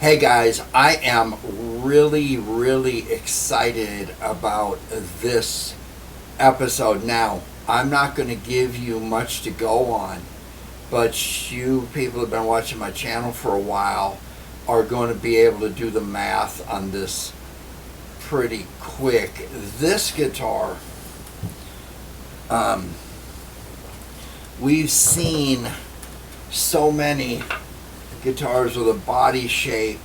Hey guys, I am really excited about this episode. Now, I'm not going to give you much to go on, but you people who have been watching my channel for a while are going to be able to do the math on this pretty quick. This guitar, we've seen so many guitars with a body shape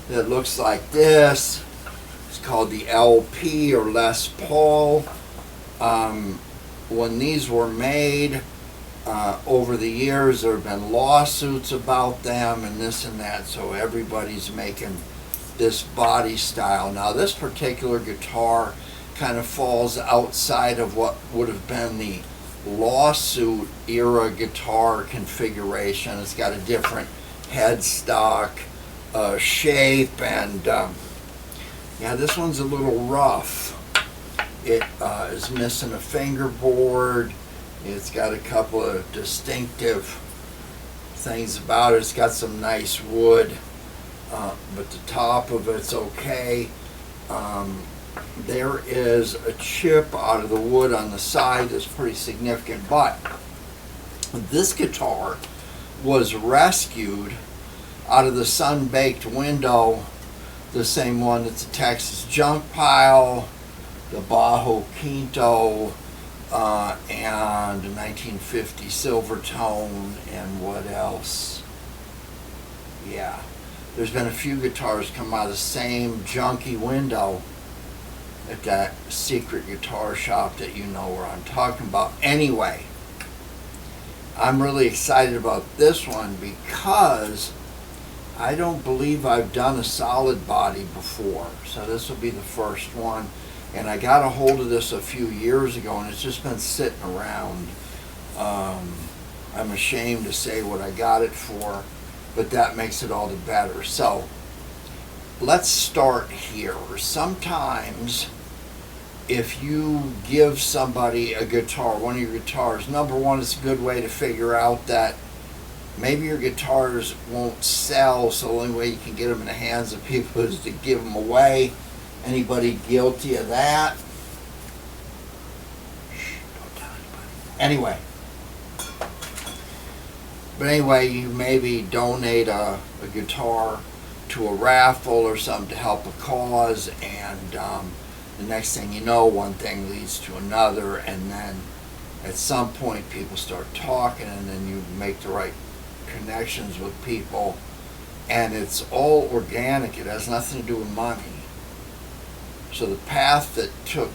that looks like this. It's called the LP or Les Paul. When these were made, over the years there have been lawsuits about them and this and that, so everybody's making this body style. Now this particular guitar kind of falls outside of what would have been the lawsuit era guitar configuration. It's got a different headstock shape, and yeah, this one's a little rough. It is missing a fingerboard. It's got a couple of distinctive things about it. It's got some nice wood, but the top of it's okay. There is a chip out of the wood on the side that's pretty significant, but this guitar was rescued out of the sunbaked window, the same one that's a Texas junk pile, the Bajo Quinto, and a 1950 Silvertone, and what else? Yeah, there's been a few guitars come out of the same junky window at that secret guitar shop that you know where I'm talking about. Anyway, I'm really excited about this one because I don't believe I've done a solid body before. So this will be the first one. And I got a hold of this a few years ago and it's just been sitting around. I'm ashamed to say what I got it for, but that makes it all the better. So let's start here. Sometimes if you give somebody a guitar, one of your guitars, number one, it's a good way to figure out that maybe your guitars won't sell, so the only way you can get them in the hands of people is to give them away. Anybody guilty of that? Shh, don't tell anybody. Anyway, you maybe donate a guitar to a raffle or something to help a cause, and the next thing you know, one thing leads to another, and then at some point people start talking, and then you make the right connections with people, and it's all organic. It has nothing to do with money. So the path that took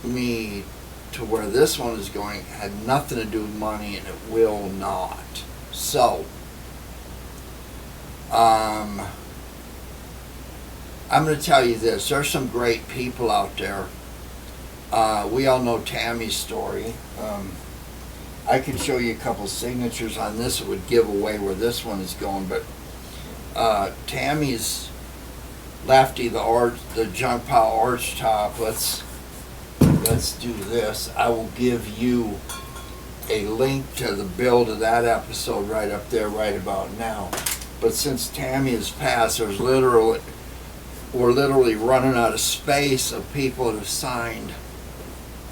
me to where this one is going had nothing to do with money, and it will not. So I'm going to tell you this. There's some great people out there. We all know Tammy's story. I could show you a couple signatures on this that would give away where this one is going, but Tammy's Lefty, the junk pile arch top. Let's do this. I will give you a link to the build of that episode right up there right about now. But since Tammy has passed, we're literally running out of space of people that have signed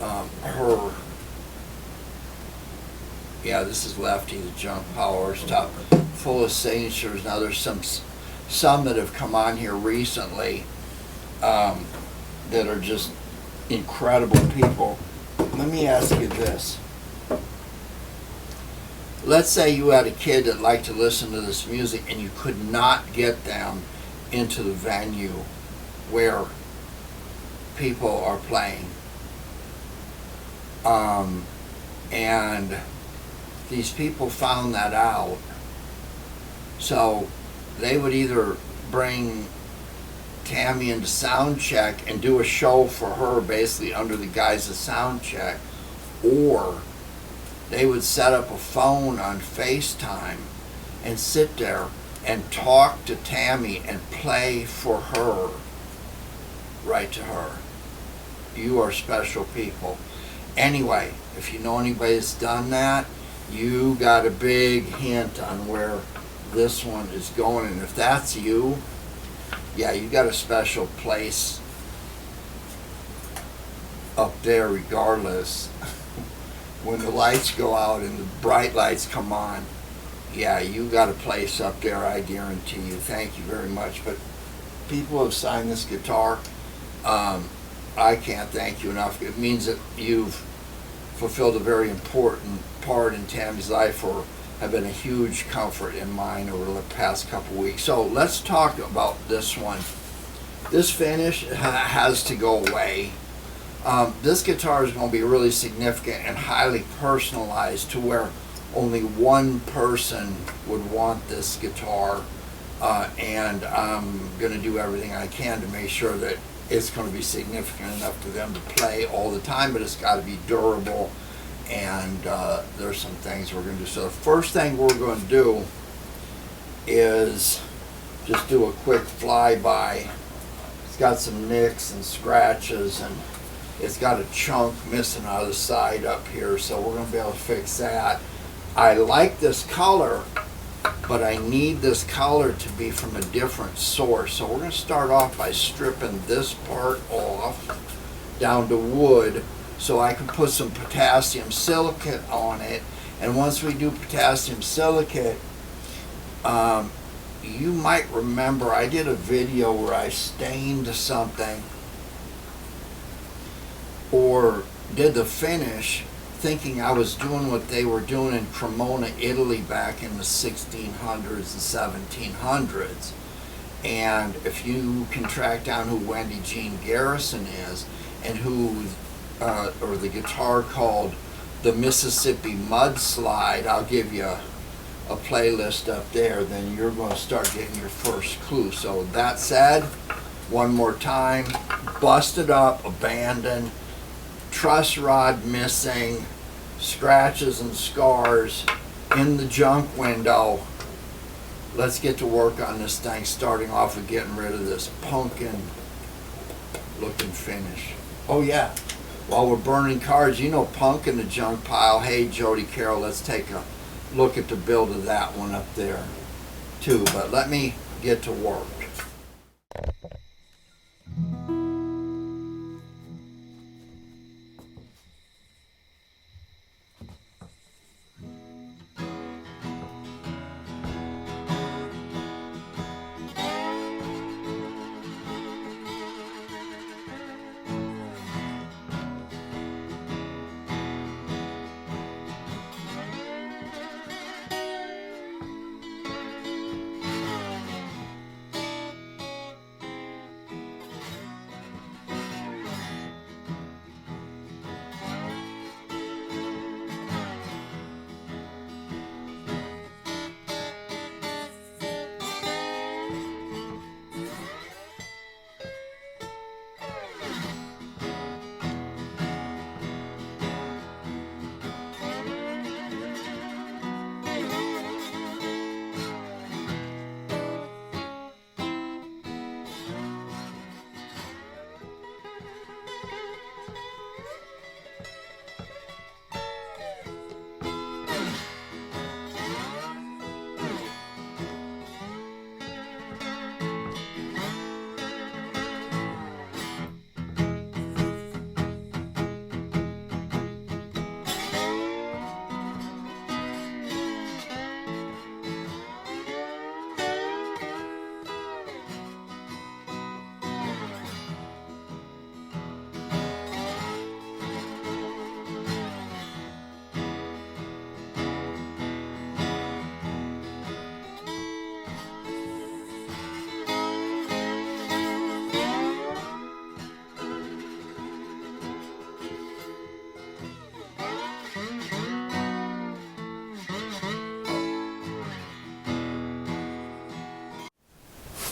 her. Yeah, this is Lefty, the junk pile arch top, full of signatures. Now there's some that have come on here recently that are just incredible people. Let me ask you this. Let's say you had a kid that liked to listen to this music and you could not get them into the venue where people are playing. And these people found that out. So they would either bring Tammy into sound check and do a show for her basically under the guise of sound check, or they would set up a phone on FaceTime and sit there and talk to Tammy and play for her, right to her. You are special people. Anyway, if you know anybody that's done that, you got a big hint on where this one is going, and if that's you, yeah, you got a special place up there regardless. When the lights go out and the bright lights come on, yeah, you got a place up there, I guarantee you. Thank you very much. But people have signed this guitar. I can't thank you enough. It means that you've fulfilled a very important part in Tammy's life, or have been a huge comfort in mine over the past couple weeks. So let's talk about this one. This finish has to go away. This guitar is going to be really significant and highly personalized to where only one person would want this guitar, and I'm going to do everything I can to make sure that it's going to be significant enough to them to play all the time, but it's got to be durable, and there's some things we're going to do. So the first thing we're going to do is just do a quick flyby. It's got some nicks and scratches, and it's got a chunk missing out of the side up here, so we're going to be able to fix that. I like this color, but I need this color to be from a different source. So we're going to start off by stripping this part off down to wood so I can put some potassium silicate on it. And once we do potassium silicate, you might remember I did a video where I stained something or did the finish thinking I was doing what they were doing in Cremona, Italy back in the 1600s and 1700s. And if you can track down who Wendy Jean Garrison is, and who, or the guitar called the Mississippi Mudslide, I'll give you a playlist up there, then you're going to start getting your first clue. So that said, one more time, busted up, abandoned, truss rod missing, scratches and scars in the junk window. Let's get to work on this thing, starting off with getting rid of this pumpkin looking finish. Oh yeah, while we're burning cards, you know, punk in the junk pile. Hey Jody Carroll, let's take a look at the build of that one up there too, but let me get to work.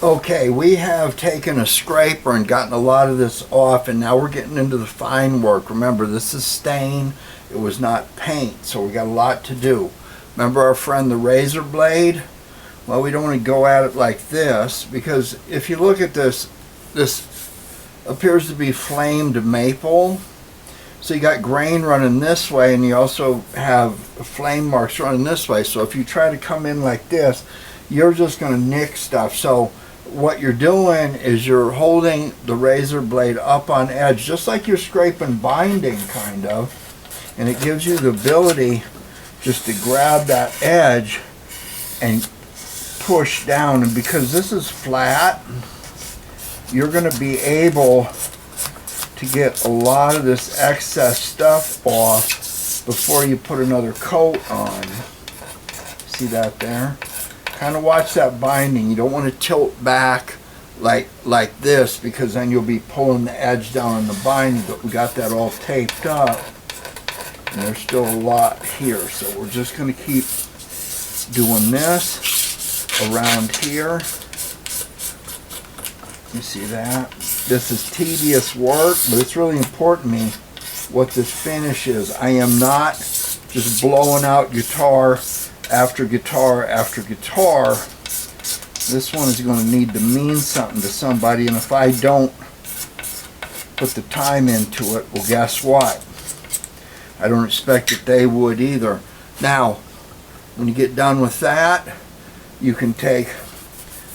Okay, we have taken a scraper and gotten a lot of this off, and now we're getting into the fine work. Remember, this is stain. It was not paint, so we got a lot to do. Remember our friend the razor blade? Well, we don't want to go at it like this, because if you look at this, this appears to be flamed maple. So you got grain running this way, and you also have flame marks running this way. So if you try to come in like this, you're just going to nick stuff. So what you're doing is you're holding the razor blade up on edge, just like you're scraping binding, kind of. And it gives you the ability just to grab that edge and push down. And because this is flat, you're going to be able to get a lot of this excess stuff off before you put another coat on. See that there? Kind of watch that binding. You don't want to tilt back like this, because then you'll be pulling the edge down on the binding. But we got that all taped up, and there's still a lot here. So we're just going to keep doing this around here. You see that? This is tedious work, but it's really important to me what this finish is. I am not just blowing out guitar after guitar after guitar. This one is going to need to mean something to somebody, and if I don't put the time into it, well, guess what? I don't expect that they would either. Now, when you get done with that, you can take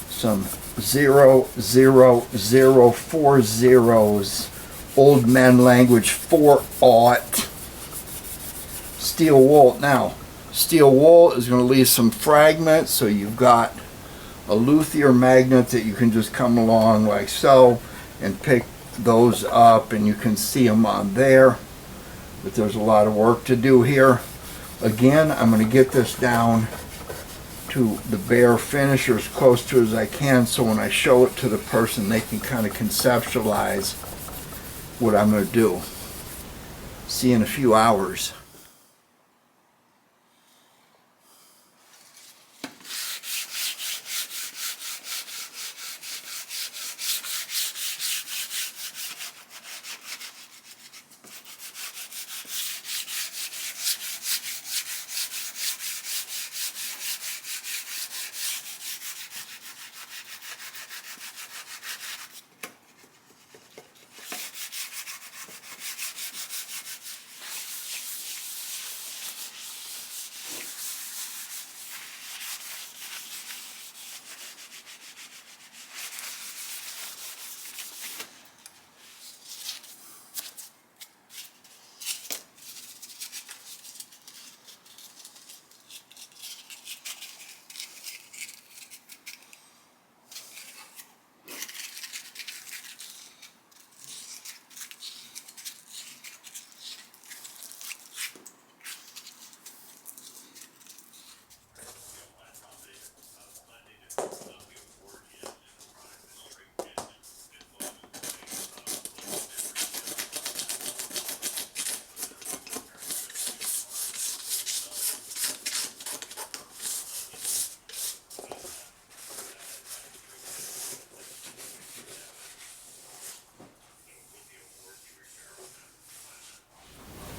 some 0, 0, 0, 4 zeros, old men language, 4/0 steel wool. Now, steel wool is going to leave some fragments, so you've got a luthier magnet that you can just come along like so and pick those up, and you can see them on there. But there's a lot of work to do here. Again, I'm going to get this down to the bare finish, or as close to as I can, so when I show it to the person, they can kind of conceptualize what I'm going to do. See you in a few hours.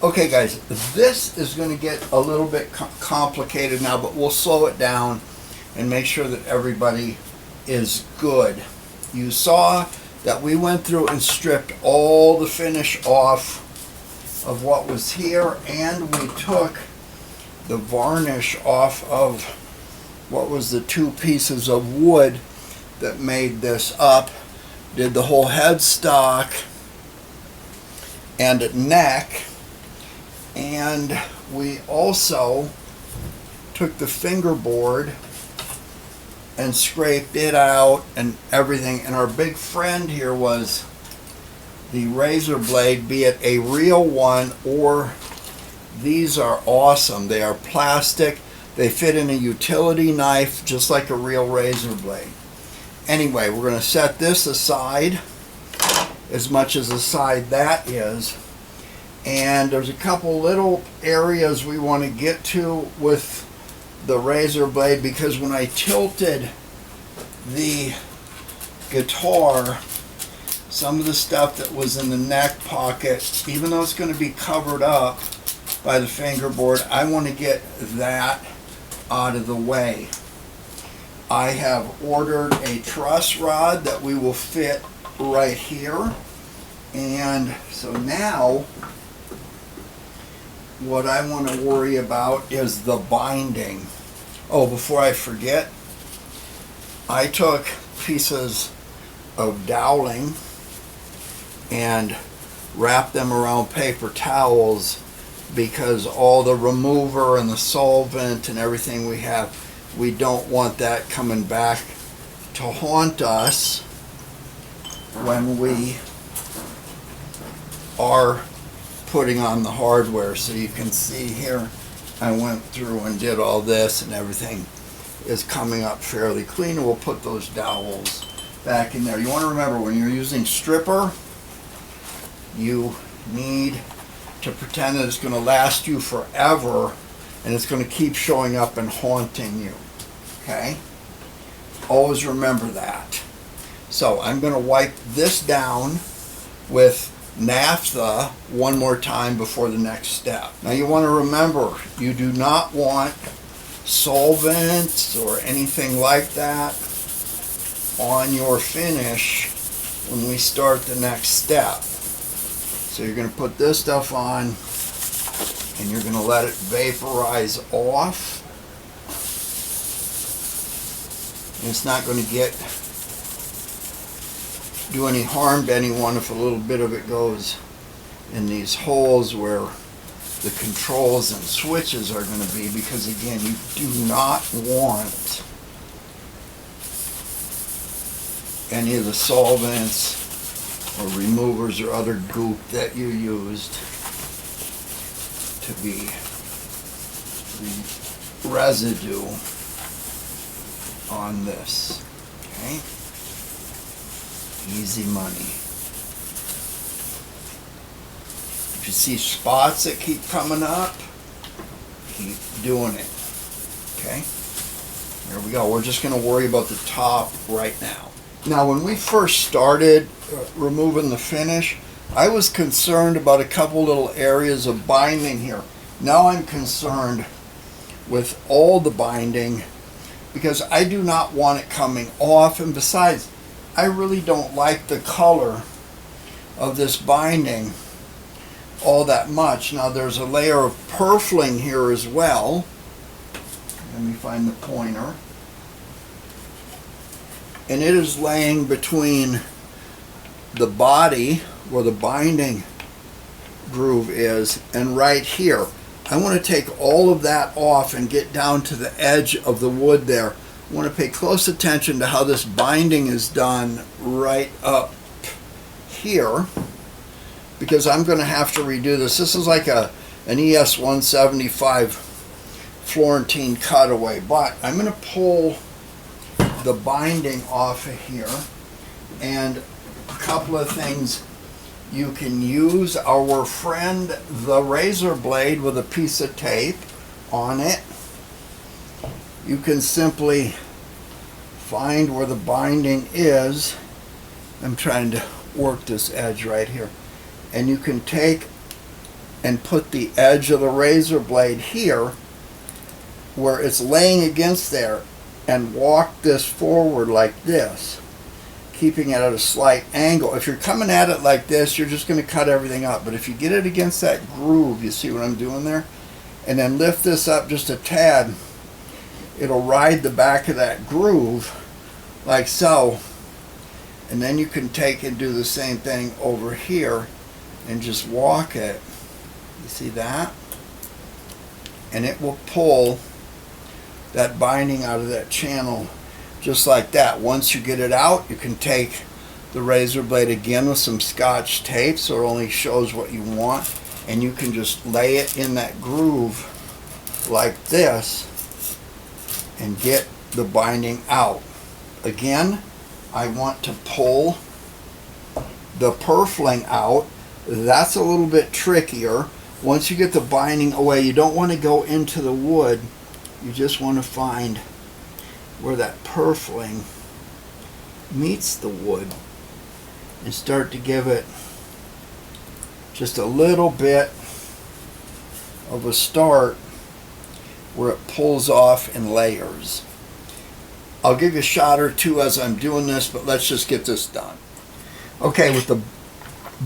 Okay guys, this is going to get a little bit complicated now, but we'll slow it down and make sure that everybody is good. You saw that we went through and stripped all the finish off of what was here, and we took the varnish off of what was the 2 pieces of wood that made this up. Did the whole headstock and neck. And we also took the fingerboard and scraped it out and everything. And our big friend here was the razor blade, be it a real one or these are awesome. They are plastic. They fit in a utility knife just like a real razor blade. Anyway, we're going to set this aside, as much as aside that is. And there's a couple little areas we want to get to with the razor blade, because when I tilted the guitar, some of the stuff that was in the neck pocket, even though it's going to be covered up by the fingerboard, I want to get that out of the way. I have ordered a truss rod that we will fit right here. And so now what I want to worry about is the binding. Oh, before I forget, I took pieces of doweling and wrap them around paper towels, because all the remover and the solvent and everything we don't want that coming back to haunt us when we are putting on the hardware. So you can see here, I went through and did all this, and everything is coming up fairly clean. We'll put those dowels back in there. You want to remember, when you're using stripper, you need to pretend that it's going to last you forever, and it's going to keep showing up and haunting you. Okay? Always remember that. So I'm going to wipe this down with naphtha one more time before the next step. Now you want to remember, you do not want solvents or anything like that on your finish when we start the next step. So you're going to put this stuff on and you're going to let it vaporize off. And it's not going to do any harm to anyone if a little bit of it goes in these holes where the controls and switches are going to be, because again, you do not want any of the solvents or removers or other goop that you used to be residue on this. Okay? Easy money. If you see spots that keep coming up, keep doing it. Okay? There we go. We're just going to worry about the top right now. Now, when we first started removing the finish, I was concerned about a couple little areas of binding here. Now I'm concerned with all the binding, because I do not want it coming off, and besides, I really don't like the color of this binding all that much. Now there's a layer of purfling here as well. Let me find the pointer. And it is laying between the body where the binding groove is and right here. I want to take all of that off and get down to the edge of the wood there. I want to pay close attention to how this binding is done right up here, because I'm going to have to redo this. This is like an ES 175 Florentine cutaway, but I'm going to pull the binding off of here. And a couple of things you can use: our friend the razor blade with a piece of tape on it. You can simply find where the binding is. I'm trying to work this edge right here. And you can take and put the edge of the razor blade here where it's laying against there, and walk this forward like this, keeping it at a slight angle. If you're coming at it like this, you're just going to cut everything up. But if you get it against that groove, you see what I'm doing there? And then lift this up just a tad, it'll ride the back of that groove like so. And then you can take and do the same thing over here and just walk it. You see that? And it will pull that binding out of that channel just like that. Once you get it out, you can take the razor blade again with some Scotch tape so it only shows what you want, and you can just lay it in that groove like this and get the binding out. Again, I want to pull the purfling out. That's a little bit trickier. Once you get the binding away, you don't want to go into the wood. You just want to find where that purfling meets the wood and start to give it just a little bit of a start where it pulls off in layers. I'll give you a shot or two as I'm doing this, but let's just get this done. Okay, with the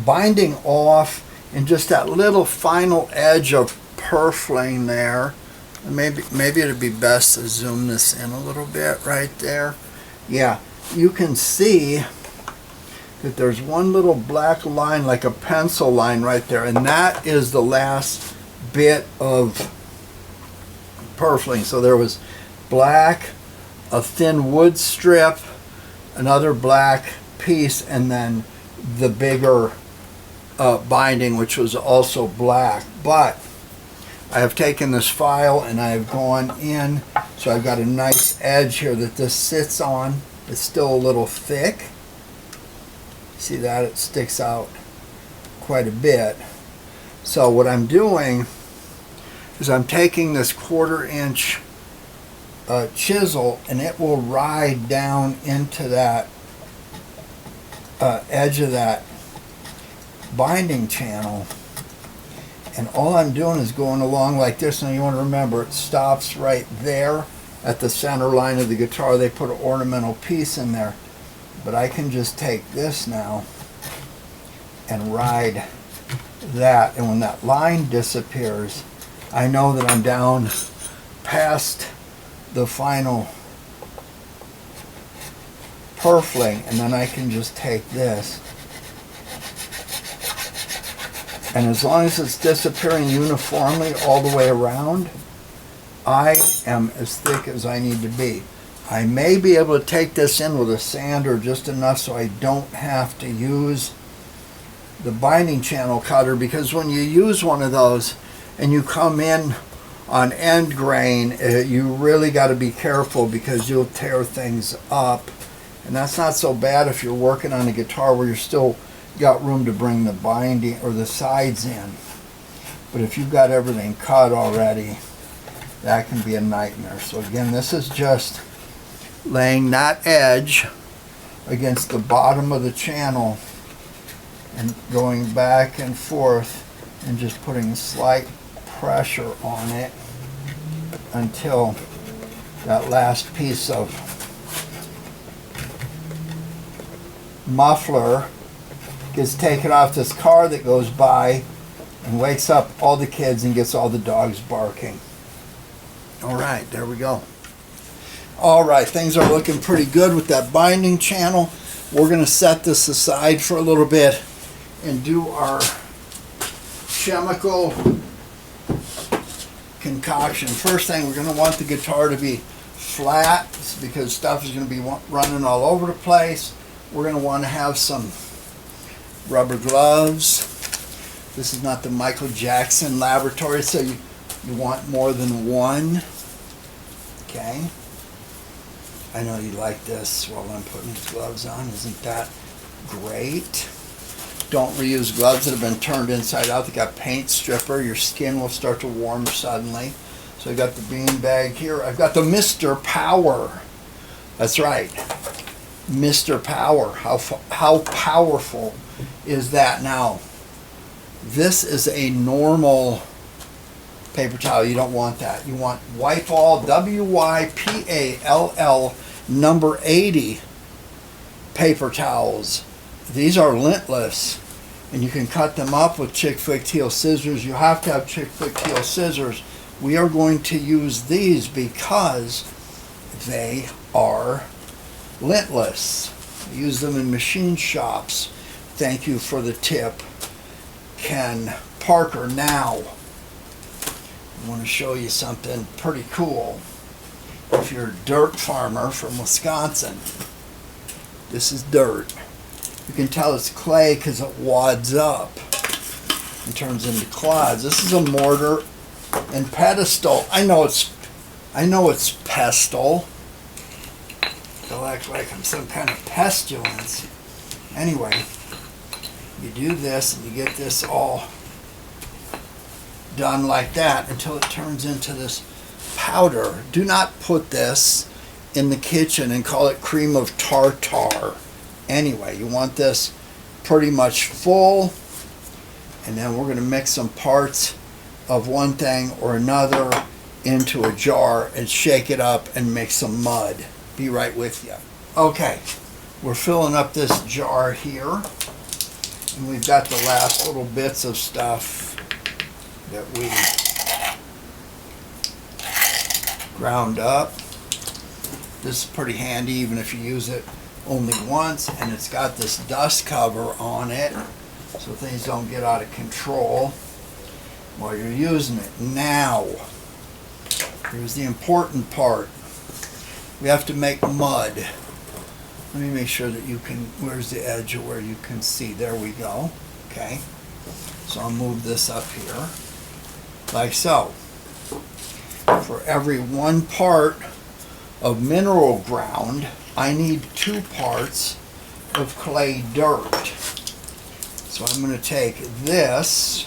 binding off and just that little final edge of purfling there, maybe it'd be best to zoom this in a little bit right there. Yeah, you can see that there's one little black line, like a pencil line right there, and that is the last bit of purfling. So there was black, a thin wood strip, another black piece, and then the bigger binding, which was also black. But I have taken this file and I have gone in, so I've got a nice edge here that this sits on. It's still a little thick. See that? It sticks out quite a bit. So what I'm doing is I'm taking this 1/4 inch chisel, and it will ride down into that edge of that binding channel. And all I'm doing is going along like this. And you want to remember, it stops right there at the center line of the guitar. They put an ornamental piece in there. But I can just take this now and ride that. And when that line disappears, I know that I'm down past the final purfling. And then I can just take this. And as long as it's disappearing uniformly all the way around, I am as thick as I need to be. I may be able to take this in with a sander just enough so I don't have to use the binding channel cutter, because when you use one of those and you come in on end grain, you really got to be careful, because you'll tear things up. And that's not so bad if you're working on a guitar where you're still got room to bring the binding or the sides in. But if you've got everything cut already, that can be a nightmare. So again, this is just laying that edge against the bottom of the channel and going back and forth and just putting slight pressure on it until that last piece of muffler gets taken off this car that goes by and wakes up all the kids and gets all the dogs barking. All right, there we go. All right, things are looking pretty good with that binding channel. We're going to set this aside for a little bit and do our chemical concoction. First thing, we're going to want the guitar to be flat, because stuff is going to be running all over the place. We're going to want to have some rubber gloves. This is not the Michael Jackson laboratory, so you want more than one. Okay. I know you like this while I'm putting these gloves on. Isn't that great? Don't reuse gloves that have been turned inside out. They got paint stripper. Your skin will start to warm suddenly. So I got the bean bag here. I've got the Mr. Power. That's right. Mr. Power. How powerful is that? Now, this is a normal paper towel. You don't want that. You want Wypall, WYPALL number 80 paper towels. These are lintless, and you can cut them up with chick-flick heel scissors. You have to have chick-flick heel scissors. We are going to use these because they are lintless. We use them in machine shops. Thank you for the tip, Ken Parker. Now, I want to show you something pretty cool. If you're a dirt farmer from Wisconsin, this is dirt. You can tell it's clay because it wads up and turns into clods. This is a mortar and pedestal. I know it's pestle. They'll act like I'm some kind of pestilence. Anyway, you do this and you get this all done like that until it turns into this powder. Do not put this in the kitchen and call it cream of tartar. Anyway, you want this pretty much full, and then we're going to mix some parts of one thing or another into a jar and shake it up and make some mud. Be right with you. Okay, we're filling up this jar here, and we've got the last little bits of stuff that we ground up. This is pretty handy even if you use it only once, and it's got this dust cover on it so things don't get out of control while you're using it. Now, here's the important part. We have to make mud. Let me make sure that you can, where's the edge where you can see? There we go. Okay. So I'll move this up here, like so. For every 1 part of mineral ground, I need 2 parts of clay dirt. So I'm going to take this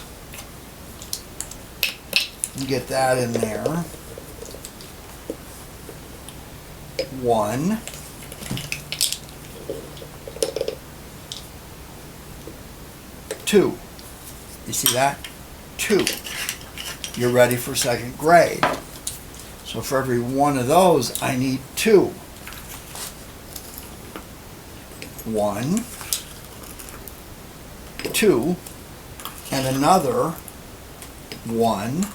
and get that in there. 1. 2. You see that? 2. You're ready for second grade. So for every 1 of those, I need 2. 1, 2, and another 1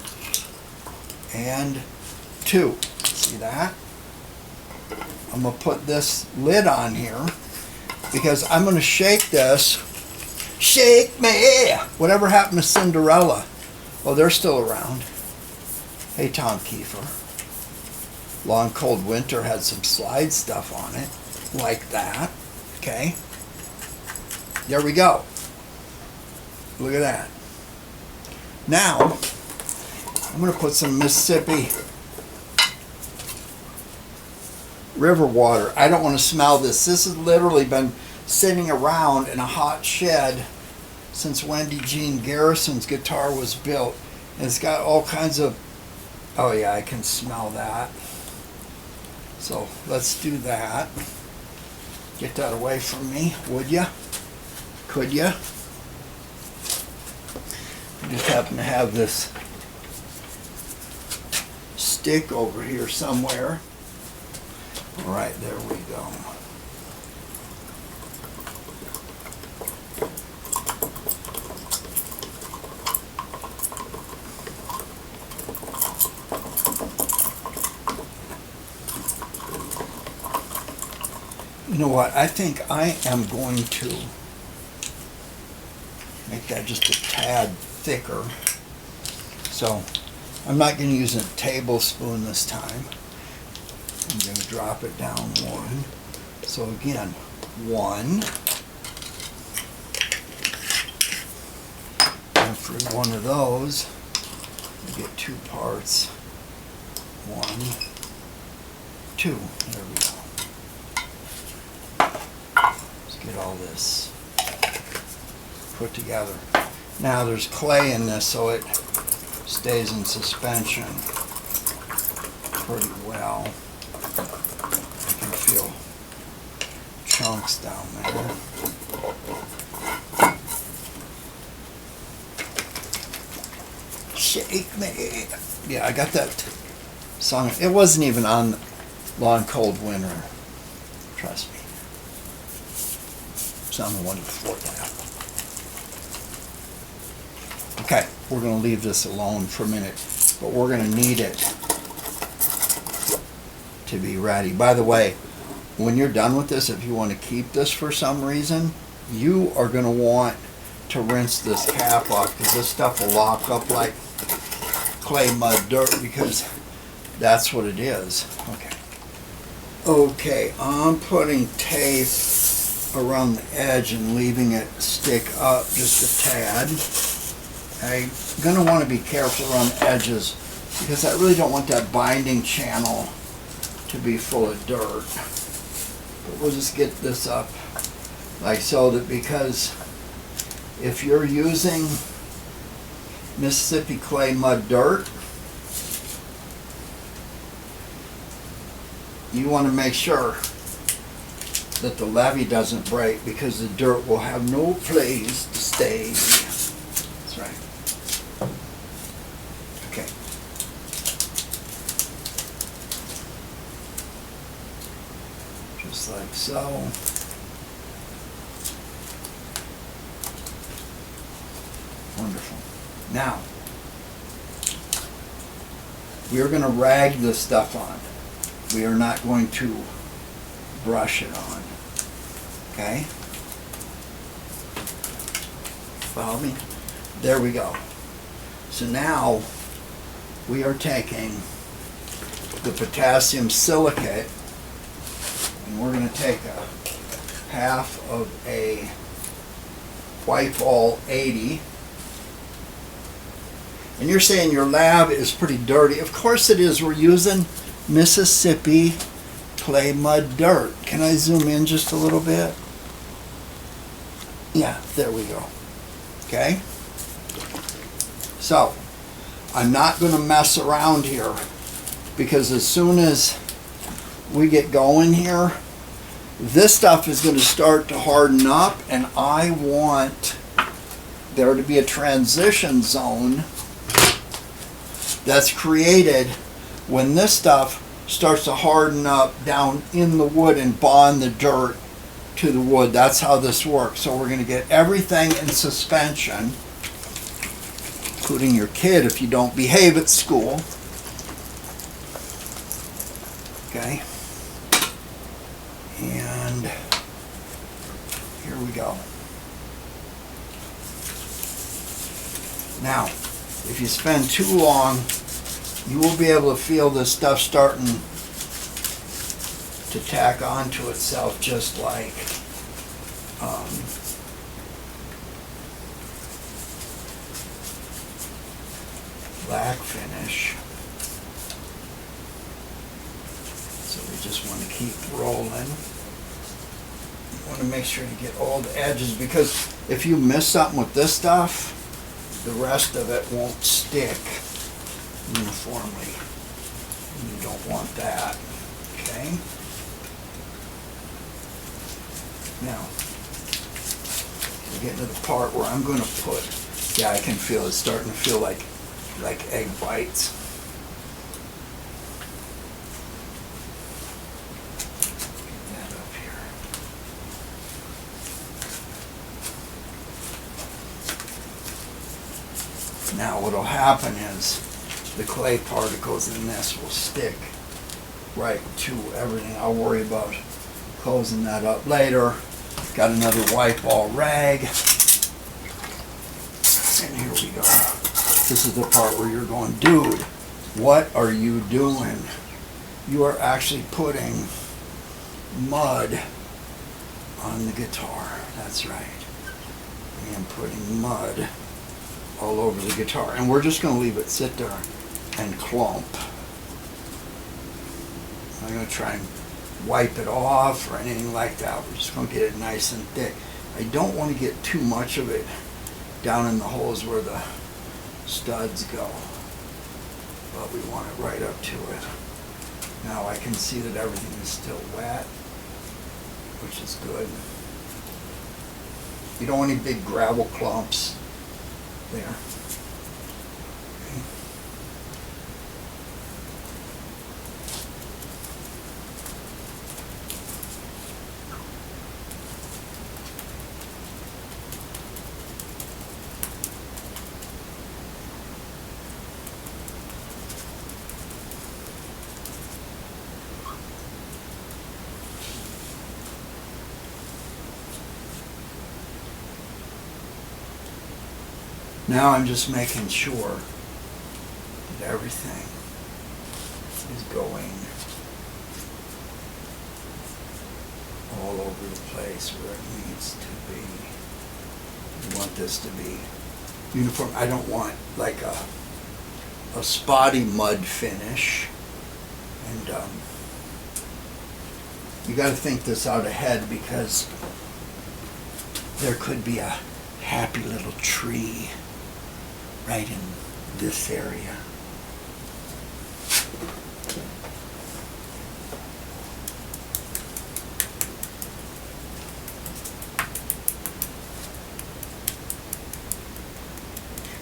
and 2. See that? I'm going to put this lid on here because I'm going to shake this. Shake me! Whatever happened to Cinderella? Oh, they're still around. Hey, Tom Kiefer. Long Cold Winter had some slide stuff on it, like that. Okay. There we go. Look at that. Now, I'm going to put some Mississippi River water. I don't want to smell this. This has literally been sitting around in a hot shed since Wendy Jean Garrison's guitar was built. And it's got all kinds of, oh yeah, I can smell that. So let's do that. Get that away from me, would ya? Could ya? I just happen to have this stick over here somewhere. All right, there we go. You know what? I think I am going to make that just a tad thicker. So I'm not going to use a tablespoon this time. I'm going to drop it down 1. So again, 1. And for 1 of those, you get 2 parts. 1, 2. There we go. Let's get all this put together. Now there's clay in this, so it stays in suspension pretty well. I can feel chunks down there. Shake me. Yeah, I got that song. It wasn't even on Long Cold Winter. Trust me. It's on the one before that. Okay, we're going to leave this alone for a minute, but we're going to need it to be ready. By the way, when you're done with this, if you want to keep this for some reason, you are going to want to rinse this cap off because this stuff will lock up like clay, mud, dirt, because that's what it is. Okay. Okay, I'm putting tape around the edge and leaving it stick up just a tad. I'm going to want to be careful around the edges because I really don't want that binding channel to be full of dirt. But we'll just get this up like so, that because if you're using Mississippi clay, mud, dirt, you want to make sure that the levee doesn't break because the dirt will have no place to stay. That's right. Okay. Just like so. Wonderful. Now, we are going to rag this stuff on. We are not going to brush it on. Okay? Follow me? There we go. So now we are taking the potassium silicate and we're going to take a half of a white ball 80. And you're saying your lab is pretty dirty. Of course it is. We're using Mississippi clay mud dirt. Can I zoom in just a little bit? Yeah, there we go. Okay? So, I'm not going to mess around here because as soon as we get going here, this stuff is going to start to harden up, and I want there to be a transition zone that's created when this stuff starts to harden up down in the wood and bond the dirt to the wood. That's how this works. So we're going to get everything in suspension, including your kid if you don't behave at school. Okay. And here we go. Now, if you spend too long, you will be able to feel this stuff starting to tack onto itself, just like black finish. So we just want to keep rolling. You want to make sure you get all the edges, because if you miss something with this stuff, the rest of it won't stick uniformly. You don't want that. Okay? Now, we're getting to the part where I'm going to put, yeah, I can feel it starting to feel like egg whites. Get that up here. Now what'll happen is the clay particles in this will stick right to everything. I'll worry about closing that up later. Got another white ball rag. And here we go. This is the part where you're going, dude, what are you doing? You are actually putting mud on the guitar. That's right. I am putting mud all over the guitar. And we're just going to leave it sit there and clump. I'm not going to try and wipe it off or anything like that. We're just going to get it nice and thick. I don't want to get too much of it down in the holes where the studs go, but we want it right up to it. Now I can see that everything is still wet, which is good. You don't want any big gravel clumps there. Okay. Now I'm just making sure that everything is going all over the place where it needs to be. You want this to be uniform. I don't want like a spotty mud finish. And you got to think this out ahead, because there could be a happy little tree right in this area.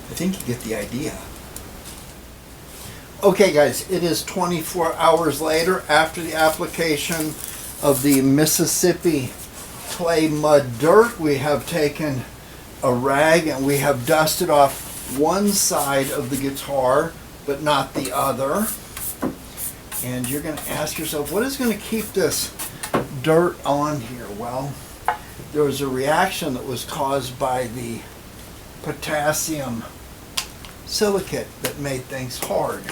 I think you get the idea. Okay guys, it is 24 hours later after the application of the Mississippi clay mud dirt. We have taken a rag and we have dusted off one side of the guitar but not the other. And you're going to ask yourself, what is going to keep this dirt on here? Well, there was a reaction that was caused by the potassium silicate that made things hard.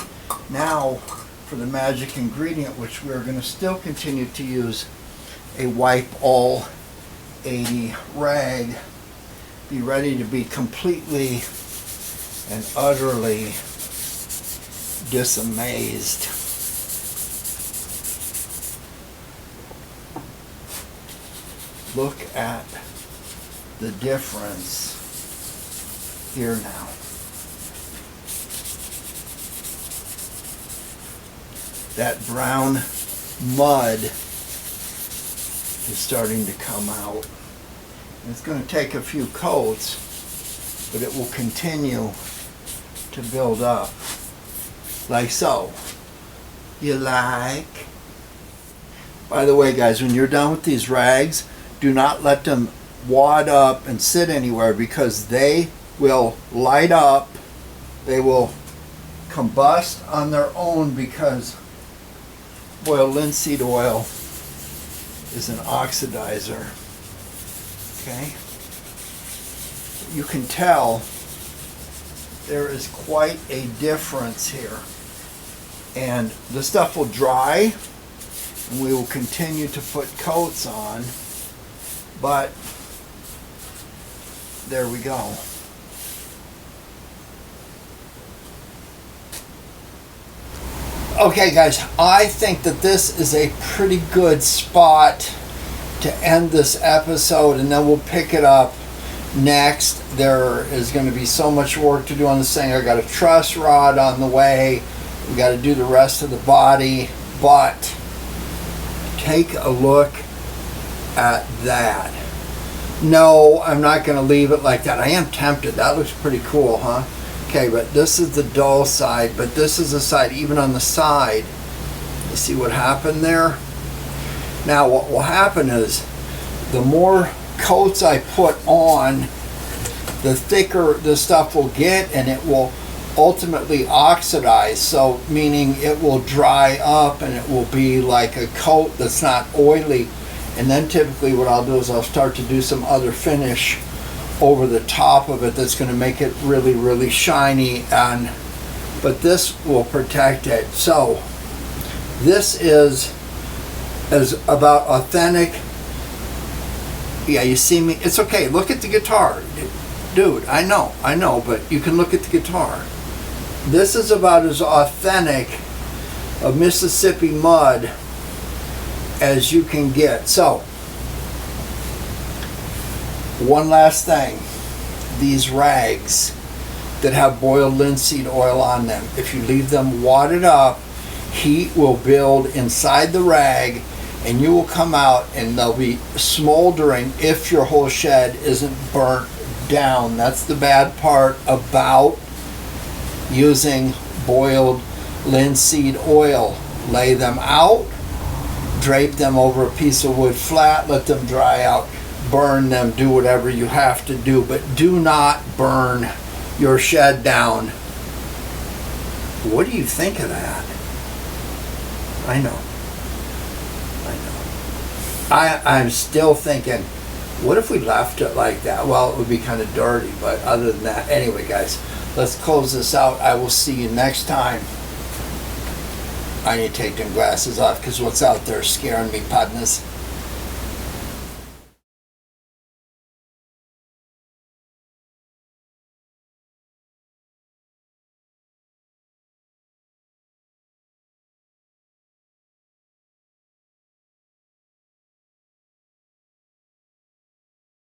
Now, for the magic ingredient, which we're going to still continue to use, a wipe all 80 rag. Be ready to be completely and utterly disamazed. Look at the difference here now. That brown mud is starting to come out. And it's going to take a few coats, but it will continue to build up like so. You like? By the way, guys, when you're done with these rags, do not let them wad up and sit anywhere, because they will light up. They will combust on their own, because boiled linseed oil is an oxidizer. Okay? You can tell there is quite a difference here. And the stuff will dry, and we will continue to put coats on, but there we go. Okay, guys, I think that this is a pretty good spot to end this episode, and then we'll pick it up next. There is going to be so much work to do on this thing. I got a truss rod on the way. We got to do the rest of the body, but take a look at that. No, I'm not going to leave it like that. I am tempted. That looks pretty cool, huh? Okay, but this is the dull side, but this is the side, even on the side. You see what happened there? Now what will happen is, the more coats I put on, the thicker the stuff will get, and it will ultimately oxidize. So meaning it will dry up and it will be like a coat that's not oily. And then typically what I'll do is I'll start to do some other finish over the top of it that's going to make it really, really shiny. But this will protect it. So this is about authentic. Yeah, you see me? It's okay. Look at the guitar. Dude, I know, but you can look at the guitar. This is about as authentic of Mississippi mud as you can get. So, one last thing. These rags that have boiled linseed oil on them, if you leave them wadded up, heat will build inside the rag, and you will come out and they'll be smoldering if your whole shed isn't burnt down. That's the bad part about using boiled linseed oil. Lay them out, drape them over a piece of wood flat, let them dry out, burn them, do whatever you have to do, but do not burn your shed down. What do you think of that? I know. I'm still thinking, what if we left it like that? Well, it would be kind of dirty, but other than that, anyway, guys, let's close this out. I will see you next time. I need to take them glasses off because what's out there is scaring me, partners.